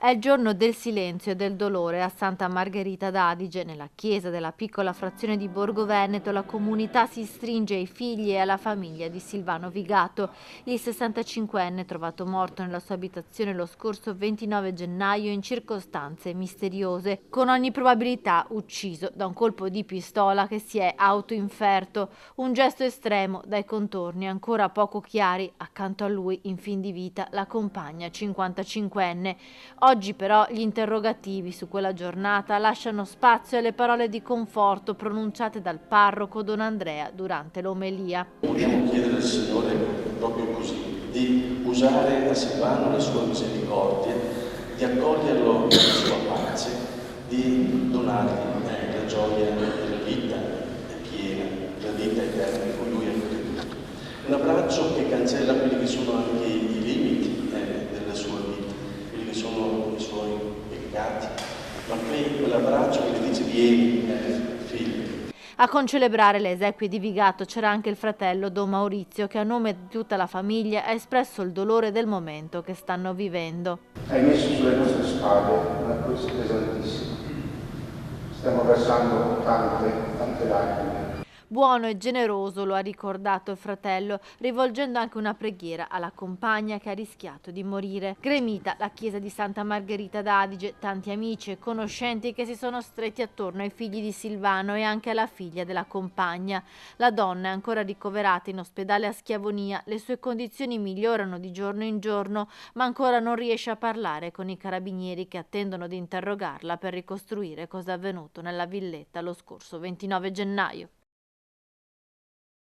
È il giorno del silenzio e del dolore a Santa Margherita d'Adige. Nella chiesa della piccola frazione di Borgo Veneto la comunità si stringe ai figli e alla famiglia di Silvano Vigato, il 65enne trovato morto nella sua abitazione lo scorso 29 gennaio in circostanze misteriose, con ogni probabilità ucciso da un colpo di pistola che si è autoinferto. Un gesto estremo dai contorni ancora poco chiari. Accanto a lui, in fin di vita, la compagna 55enne. Oggi però gli interrogativi su quella giornata lasciano spazio alle parole di conforto pronunciate dal parroco Don Andrea durante l'omelia. Vogliamo chiedere al Signore proprio così, di usare a Silvano la sua misericordia, di accoglierlo nella sua pace, di donargli la gioia della vita piena, la vita eterna in cui lui ha creduto. Un abbraccio che cancella quelli che sono anche i limiti della sua vita, quelli che sono i suoi peccati, ma quell'abbraccio che le dice vieni, figlio. A concelebrare le esequie di Vigato c'era anche il fratello Don Maurizio che a nome di tutta la famiglia ha espresso il dolore del momento che stanno vivendo. Hai messo sulle nostre spalle una cruz pesantissima. Stiamo versando tante lacrime. Buono e generoso, lo ha ricordato il fratello, rivolgendo anche una preghiera alla compagna che ha rischiato di morire. Gremita la chiesa di Santa Margherita d'Adige, tanti amici e conoscenti che si sono stretti attorno ai figli di Silvano e anche alla figlia della compagna. La donna è ancora ricoverata in ospedale a Schiavonia, le sue condizioni migliorano di giorno in giorno, ma ancora non riesce a parlare con i carabinieri che attendono di interrogarla per ricostruire cosa è avvenuto nella villetta lo scorso 29 gennaio.